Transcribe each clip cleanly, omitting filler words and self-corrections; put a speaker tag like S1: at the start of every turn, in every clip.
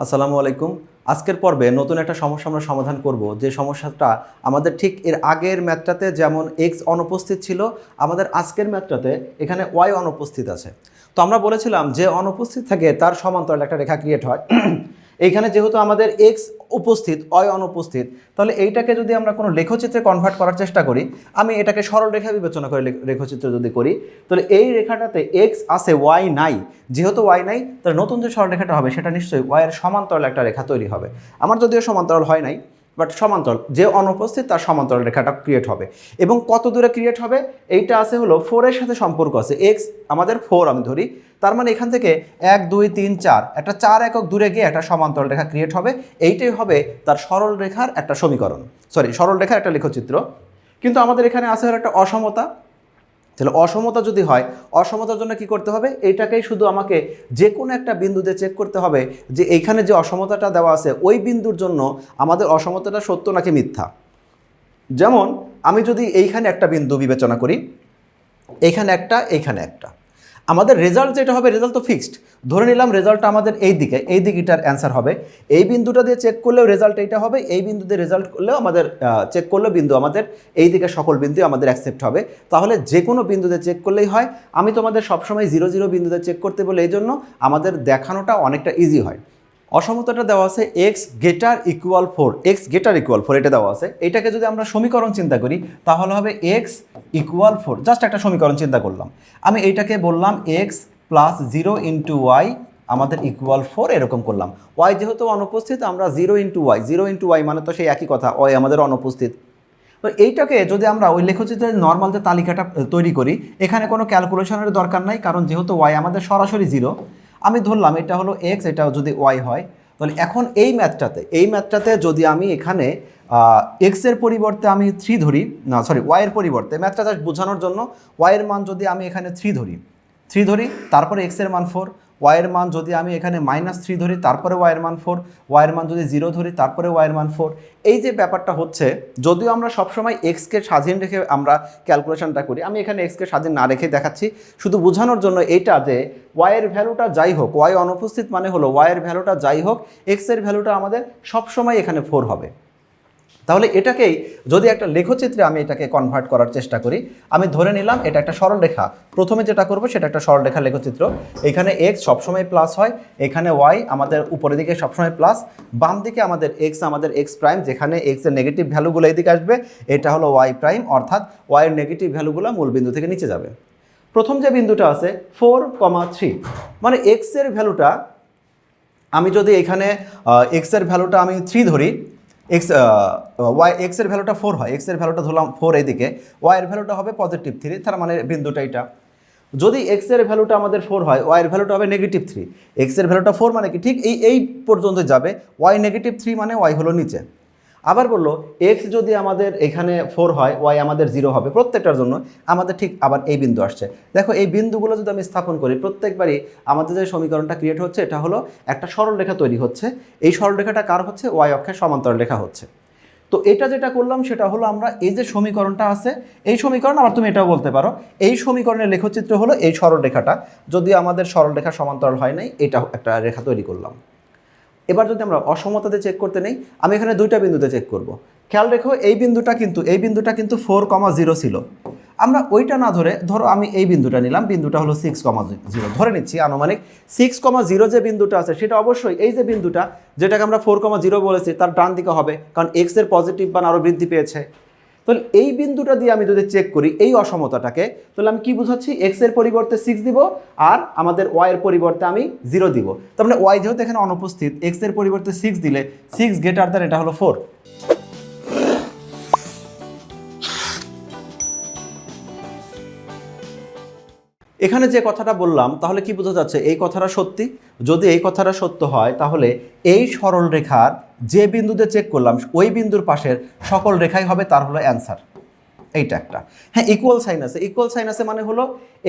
S1: আসসালামু আলাইকুম। আজকের পর্বে নতুন একটা সমস্যা আমরা সমাধান করব, যে সমস্যাটা আমাদের ঠিক এর আগের ম্যাথটাতে যেমন এক্স অনুপস্থিত ছিল, আমাদের আজকের ম্যাথটাতে এখানে ওয়াই অনুপস্থিত আছে। তো আমরা বলেছিলাম যে অনুপস্থিত থাকে তার সমান্তরাল একটা রেখা ক্রিয়েট হয়। এইখানে যেহেতু আমাদের এক্স উপস্থিত, ওয়াই অনুপস্থিত, তাহলে এইটাকে যদি আমরা কোনো লেখচিত্রে কনভার্ট করার চেষ্টা করি, আমি এটাকে সরল রেখা বিবেচনা করে লেখচিত্র যদি করি, তাহলে এই রেখাটাতে এক্স আছে, ওয়াই নাই। যেহেতু ওয়াই নাই, তাহলে নতুন যে সরলরেখাটা হবে সেটা নিশ্চয়ই ওয়াইয়ের সমান্তরাল একটা রেখা তৈরি হবে। আমার যদিও সমান্তরাল হয় নাই, বাট সমান্তরাল যে অনুপস্থিত তার সমান্তরাল রেখাটা ক্রিয়েট হবে। এবং কত দূরে ক্রিয়েট হবে, এইটা আছে হলো 4-এর সাথে সম্পর্ক আছে। এক্স আমাদের 4 আমি ধরি, তার মানে এখান থেকে 1 2 3 4 একটা 4 একক দূরে গিয়ে একটা সমান্তরাল রেখা ক্রিয়েট হবে। এইটাই হবে তার সরল রেখার একটা সমীকরণ, সরল রেখার একটা লেখচিত্র। কিন্তু আমাদের এখানে আছে হলো একটা অসমতা। তাহলে অসমতা যদি হয়, অসমতার জন্য কি করতে হবে, এইটাকেই শুধু আমাকে যে কোনো একটা বিন্দুতে চেক করতে হবে যে এইখানে যে অসমতাটা দেওয়া আছে ওই বিন্দুর জন্য আমাদের অসমতাটা সত্য নাকি মিথ্যা। যেমন আমি যদি এইখানে একটা বিন্দু বিবেচনা করি, এইখানে একটা, এইখানে একটা, আমাদের রেজাল্ট যেটা হবে, রেজাল্ট তো ফিক্সড। ধরে নিলাম রেজাল্টটা আমাদের এই দিকটার অ্যান্সার হবে। এই বিন্দুটা দিয়ে চেক করলেও রেজাল্ট এইটা হবে, এই বিন্দু দিয়ে রেজাল্ট করলেও আমাদের চেক করলেও বিন্দু আমাদের এই দিকে সকল বিন্দু আমাদের অ্যাকসেপ্ট হবে। তাহলে যে কোনো বিন্দুতে চেক করলেই হয়। আমি তোমাদের সবসময় 0 0 বিন্দুতে চেক করতে বলে এই জন্য আমাদের দেখানোটা অনেকটা ইজি হয়। অসমতাটা দেওয়া আছে x greater equal 4, x greater equal 4 এটা দেওয়া আছে। এটাকে যদি আমরা সমীকরণ চিন্তা করি তাহলে হবে এক্স ইকুয়াল 4। জাস্ট একটা সমীকরণ চিন্তা করলাম, আমি এইটাকে বললাম এক্স প্লাস 0 ইন্টু ওয়াই আমাদের ইকুয়াল 4 এরকম করলাম। ওয়াই যেহেতু অনুপস্থিত, আমরা 0 ইন্টু ওয়াই, 0 ইন্টু ওয়াই মানে তো সেই একই কথা, ওয়াই আমাদের অনুপস্থিত। তো এইটাকে যদি আমরা ওই লেখচিত্রের নর্মাল যে তালিকাটা তৈরি করি, এখানে কোনো ক্যালকুলেশনের দরকার নাই, কারণ যেহেতু ওয়াই আমাদের সরাসরি 0, আমি ধরলাম এটা হলো এক্স, এটা যদি ওয়াই হয়। তাহলে এখন এই ম্যাথটাতে যদি আমি এখানে এক্সের পরিবর্তে আমি 3 ধরি, না সরি ওয়াইয়ের পরিবর্তে, ম্যাথটা জাস্ট বোঝানোর জন্য, ওয়াইয়ের মান যদি আমি এখানে 3 ধরি, তারপরে এক্সের মান 4, ওয়াইয়ের মান যদি আমি এখানে -3 ধরি, তারপরে ওয়াইয়ের মান 4, ওয়াইয়ের মান যদি 0 ধরি, তারপরে ওয়াইয়ের মান 4। এই যে ব্যাপারটা হচ্ছে, যদিও আমরা সবসময় এক্সকে স্বাধীন রেখে আমরা ক্যালকুলেশনটা করি, আমি এখানে এক্সকে স্বাধীন না রেখে দেখাচ্ছি শুধু বোঝানোর জন্য এইটা যে ওয়াইয়ের ভ্যালুটা যাই হোক, ওয়াই অনুপস্থিত মানে হলো ওয়াইয়ের ভ্যালুটা যাই হোক, এক্সের ভ্যালুটা আমাদের সবসময় এখানে 4 হবে। তাহলে এটাকেই যদি একটা লেখচিত্রে আমি এটাকে কনভার্ট করার চেষ্টা করি, আমি ধরে নিলাম এটা একটা সরল রেখা। প্রথমে যেটা করব সেটা একটা সরল রেখা লেখচিত্র। এখানে এক্স সবসময় প্লাস হয়, এখানে ওয়াই আমাদের উপরের দিকে সবসময় প্লাস, বাম দিকে আমাদের এক্স প্রাইম, যেখানে এক্স এর নেগেটিভ ভ্যালুগুলো এইদিকে আসবে, এটা হলো ওয়াই প্রাইম, অর্থাৎ ওয়াইয়ের নেগেটিভ ভ্যালুগুলো মূল বিন্দু থেকে নিচে যাবে। প্রথম যে বিন্দুটা আছে 4,3, মানে এক্সের ভ্যালুটা আমি যদি এখানে এক্সের ভ্যালুটা আমি 3 ধরি, এক্সের ভ্যালুটা 4 হয়, এক্সের ভ্যালুটা ধরলাম 4 এইদিকে, ওয়াইয়ের ভ্যালুটা হবে +3, তার মানে বিন্দুটা এটা। যদি এক্সের ভ্যালুটা আমাদের 4 হয়, ওয়াইয়ের ভ্যালুটা হবে -3। এক্সের ভ্যালুটা 4 মানে কি, ঠিক এই পর্যন্ত যাবে, ওয়াই -3 মানে ওয়াই হলো নিচে। আবার বললো এক্স যদি আমাদের এখানে 4 হয়, ওয়াই আমাদের 0 হবে, প্রত্যেকটার জন্য আমাদের ঠিক আবার এই বিন্দু আসছে। দেখো এই বিন্দুগুলো যদি আমি স্থাপন করি, প্রত্যেকবারই আমাদের যে সমীকরণটা ক্রিয়েট হচ্ছে এটা হলো একটা সরল রেখা তৈরি হচ্ছে। এই সরল রেখাটা কার হচ্ছে, ওয়াই অক্ষের সমান্তরাল রেখা হচ্ছে। তো এটা যেটা করলাম সেটা হলো আমরা এই যে সমীকরণটা আছে, এই সমীকরণ, আবার তুমি এটাও বলতে পারো এই সমীকরণের লেখচিত্র হলো এই সরল রেখাটা। যদি আমাদের সরল রেখা সমান্তরাল হয় নাই, এটা একটা রেখা তৈরি করলাম। এবার যদি আমরা অসমতাতে চেক করতে নেই, আমি এখানে 2টা বিন্দুতে চেক করব। খেয়াল রেখো এই বিন্দুটা কিন্তু 4,0 ছিল। আমরা ওইটা না ধরে, ধরো আমি এই বিন্দুটা নিলাম, বিন্দুটা হলো 6,0 ধরে নিচ্ছি, আনুমানিক 6,0 যে বিন্দুটা আছে সেটা অবশ্যই এই যে বিন্দুটা যেটাকে আমরা 4,0 বলেছি তার ডান দিকে হবে, কারণ এক্স এর পজিটিভ মান আরও বৃদ্ধি পেয়েছে। তাহলে এই বিন্দুটা দিয়ে আমি যদি চেক করি এই অসমতাটাকে, তাহলে আমি কি বুঝাচ্ছি, এক্স এর পরিবর্তে 6 দিব আর আমাদের ওয়াই এর পরিবর্তে আমি 0 দিব। তার মানে ওয়াই যেহেতু এখানে অনুপস্থিত, এক্স এর পরিবর্তে 6 দিলে 6 গ্রেটার দ্যান এটা হলো 4। এখানে যে কথাটা বললাম তাহলে কি বোঝা যাচ্ছে, এই কথাটা সত্যি। যদি এই কথাটা সত্য হয় তাহলে এই সরল রেখার যে বিন্দুতে চেক করলাম ওই বিন্দুর পাশের সকল রেখাই হবে তার হলো অ্যান্সার। এইটা একটা, হ্যাঁ, ইকুয়াল সাইন আছে মানে হলো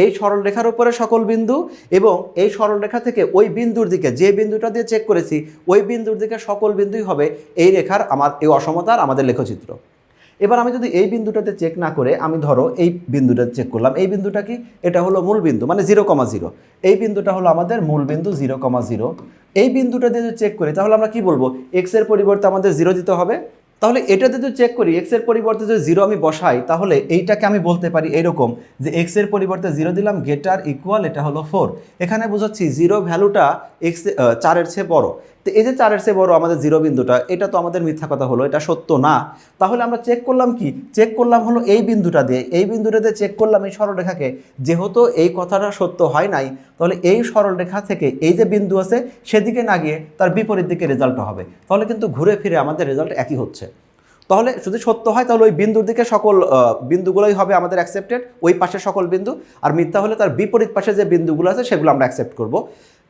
S1: এই সরল রেখার উপরে সকল বিন্দু এবং এই সরল রেখা থেকে ওই বিন্দুর দিকে, যে বিন্দুটা দিয়ে চেক করেছি ওই বিন্দুর দিকে সকল বিন্দুই হবে এই রেখার, আমার এই অসমতার আমাদের লেখচিত্র। এবার আমি যদি এই বিন্দুটাতে চেক না করে আমি ধরো এই বিন্দুটাতে চেক করলাম, এই বিন্দুটা কি, এটা হলো মূল বিন্দু মানে 0,0, এই বিন্দুটা হলো আমাদের মূল বিন্দু 0,0। এই বিন্দুটা দিয়ে যদি চেক করি তাহলে আমরা কি বলবো, এক্স এর পরিবর্তে আমাদের 0 দিতে হবে। তাহলে এটাতে যদি চেক করি এক্স এর পরিবর্তে যদি 0 আমি বসাই তাহলে এইটাকে আমি বলতে পারি এরকম যে এক্স এর পরিবর্তে 0 দিলাম, গেটার ইকুয়াল এটা হলো 4। এখানে বোঝাচ্ছি 0 ভ্যালুটা এক্স 4-এর চেয়ে বড়। তো এই যে 4-এর চেয়ে বড় আমাদের 0 বিন্দুটা, এটা তো আমাদের মিথ্যা কথা হলো, এটা সত্য না। তাহলে আমরা চেক করলাম কি, চেক করলাম হলো এই বিন্দুটা দিয়ে, এই বিন্দুটাতে চেক করলাম এই সরলরেখাকে। যেহেতু এই কথাটা সত্য হয় নাই তাহলে এই সরলরেখা থেকে এই যে বিন্দু আছে সেদিকে না গিয়ে তার বিপরীত দিকে রেজাল্টটা হবে। তাহলে কিন্তু ঘুরে ফিরে আমাদের রেজাল্ট একই হচ্ছে। তাহলে যদি সত্য হয় তাহলে ওই বিন্দুর দিকে সকল বিন্দুগুলোই হবে আমাদের অ্যাকসেপ্টেড, ওই পাশে সকল বিন্দু। আর মিথ্যা হলে তার বিপরীত পাশে যে বিন্দুগুলো আছে সেগুলো আমরা অ্যাকসেপ্ট করব।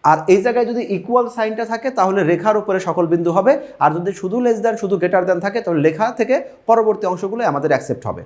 S1: আর এই জায়গায় যদি ইকুয়াল সাইনটা থাকে তাহলে রেখার উপরে সকল বিন্দু হবে। আর যদি শুধু লেস দ্যান শুধু গ্রেটার দ্যান থাকে তাহলে লেখা থেকে পরবর্তী অংশগুলো আমাদের অ্যাকসেপ্ট হবে।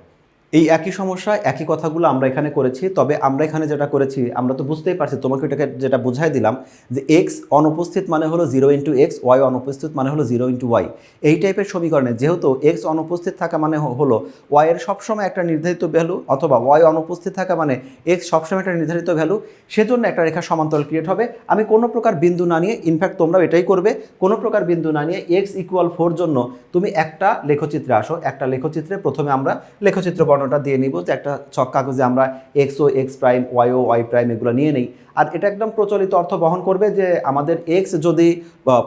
S1: এই একই সমস্যা একই কথাগুলো আমরা এখানে করেছি। তবে আমরা এখানে যেটা করেছি আমরা তো বুঝতেই পারছি, তোমাকে এটাকে যেটা বুঝাই দিলাম যে এক্স অনুপস্থিত মানে হলো 0 × x, ওয়াই অনুপস্থিত মানে হলো 0 × y। এই টাইপের সমীকরণে যেহেতু এক্স অনুপস্থিত থাকা মানে হলো ওয়াই এর সবসময় একটা নির্ধারিত ভ্যালু, অথবা ওয়াই অনুপস্থিত থাকা মানে এক্স সবসময় একটা নির্ধারিত ভ্যালু, সেজন্য একটা রেখা সমান্তরাল ক্রিয়েট হবে। আমি কোনো প্রকার বিন্দু না নিয়ে, ইনফ্যাক্ট তোমরাও এটাই করবে, কোনো প্রকার বিন্দু না নিয়ে x = 4 জন্য তুমি একটা লেখচিত্রে আসো। একটা লেখচিত্রে প্রথমে আমরা লেখচিত্র বর্ণটা দিয়ে নিব যে একটা ছক কাগজে আমরা এক্স ও এক্স প্রাইম, ওয়াই ও ওয়াই প্রাইম এগুলো নিয়ে নেই। আর এটা একদম প্রচলিত অর্থ বহন করবে যে আমাদের এক্স যদি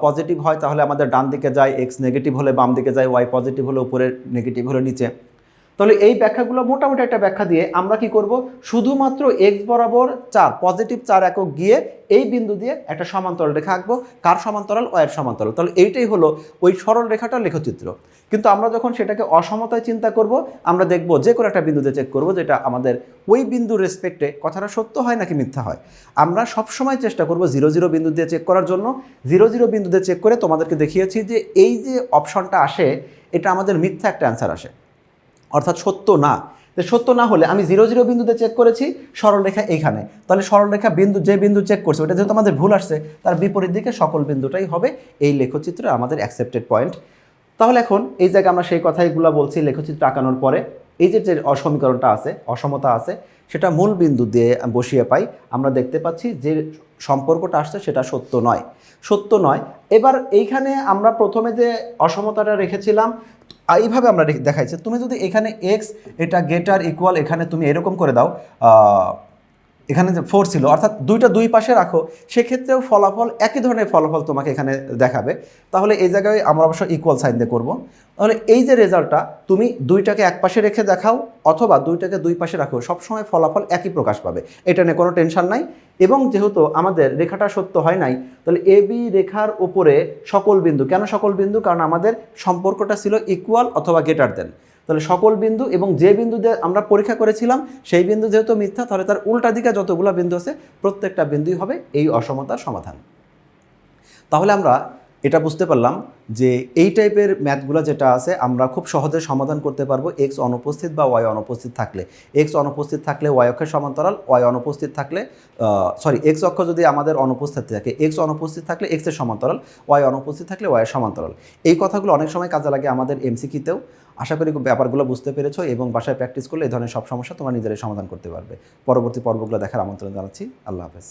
S1: পজিটিভ হয় তাহলে আমাদের ডান দিকে যায়, এক্স নেগেটিভ হলে বাম দিকে যায়, ওয়াই পজিটিভ হলে উপরে, নেগেটিভ হলে নিচে। তাহলে এই ব্যাখ্যাগুলো মোটামুটি একটা ব্যাখ্যা দিয়ে আমরা কি করব, শুধুমাত্র এক্স বরাবর 4 পজিটিভ 4 একক গিয়ে এই বিন্দু দিয়ে একটা সমান্তরাল রেখা আঁকবো। কার সমান্তরাল? ওয়ের সমান্তরাল। তাহলে এইটাই হলো ওই সরল রেখাটার লেখচিত্র। কিন্তু আমরা যখন সেটাকে অসমতায় চিন্তা করব আমরা দেখব যে কোনো একটা বিন্দুতে চেক করব যেটা আমাদের ওই বিন্দুর রেসপেক্টে কথাটা সত্য হয় নাকি মিথ্যা হয়। আমরা সবসময় চেষ্টা করব 0 0 বিন্দু দিয়ে চেক করার জন্য। 0 0 বিন্দু দিয়ে চেক করে তোমাদেরকে দেখিয়েছি যে এই যে অপশনটা আসে এটা আমাদের মিথ্যা একটা অ্যান্সার আসে, অর্থাৎ সত্য না। সত্য না হলে আমি 0 0 বিন্দুতে চেক করেছি, সরলরেখা এইখানে, তাহলে সরলরেখা বিন্দু যে বিন্দু চেক করছে ওটা যেহেতু আমাদের ভুল আসছে তার বিপরীত দিকে সকল বিন্দুটাই হবে এই লেখচিত্রে আমাদের অ্যাকসেপ্টেড পয়েন্ট। তাহলে এখন এই জায়গায় আমরা সেই কথাইগুলো বলছি লেখচিত্র আঁকানোর পরে। এই যে অসমীকরণটা আছে, অসমতা আছে, সেটা মূল বিন্দু দিয়ে বসিয়ে পাই। আমরা দেখতে পাচ্ছি যে সম্পর্কটা আসছে সেটা সত্য নয়, সত্য নয়। এবার এইখানে আমরা প্রথমে যে অসমতাটা রেখেছিলাম এইভাবে আমরা দেখাইছি। তুমি যদি এখানে এক্স এটা গেটার ইকুয়াল এখানে তুমি এরকম করে দাও, এখানে যে 4 ছিল অর্থাৎ দুইটা দুই পাশে রাখো, সেক্ষেত্রেও ফলাফল একই ধরনের ফলাফল তোমাকে এখানে দেখাবে। তাহলে এই জায়গায় আমরা অবশ্য ইকুয়াল সাইন দিয়ে করবো। তাহলে এই যে রেজাল্টটা তুমি দুইটাকে এক পাশে রেখে দেখাও অথবা দুইটাকে দুই পাশে রাখো, সবসময় ফলাফল একই প্রকাশ পাবে, এটা নিয়ে কোনো টেনশন নাই। এবং যেহেতু আমাদের রেখাটা সত্য হয় নাই তাহলে এ বি রেখার উপরে সকল বিন্দু, কেন সকল বিন্দু? কারণ আমাদের সম্পর্কটা ছিল ইকুয়াল অথবা গ্রেটার দেন। তাহলে সকল বিন্দু এবং যে বিন্দু দিয়ে আমরা পরীক্ষা করেছিলাম সেই বিন্দু যেহেতু মিথ্যা তাহলে তার উল্টা দিকে যতগুলো বিন্দু আছে প্রত্যেকটা বিন্দুই হবে এই অসমতার সমাধান। তাহলে আমরা এটা বুঝতে পারলাম যে এই টাইপের ম্যাথগুলো যেটা আছে আমরা খুব সহজে সমাধান করতে পারবো এক্স অনুপস্থিত বা ওয়াই অনুপস্থিত থাকলে। এক্স অনুপস্থিত থাকলে ওয়াই অক্ষের সমান্তরাল, ওয়াই অনুপস্থিত থাকলে এক্স অক্ষ যদি আমাদের অনুপস্থিত থাকে, এক্স অনুপস্থিত থাকলে এক্সের সমান্তরাল, ওয়াই অনুপস্থিত থাকলে ওয়াইয়ের সমান্তরাল। এই কথাগুলো অনেক সময় কাজে লাগে আমাদের এমসিকিউতেও। আশা করি ব্যাপারগুলো বুঝতে পেরেছো এবং বাসায় প্র্যাকটিস করলে এই ধরনের সব সমস্যা তোমরা নিজেরাই সমাধান করতে পারবে। পরবর্তী পর্বগুলো দেখার আমন্ত্রণ জানাচ্ছি। আল্লাহ হাফেজ।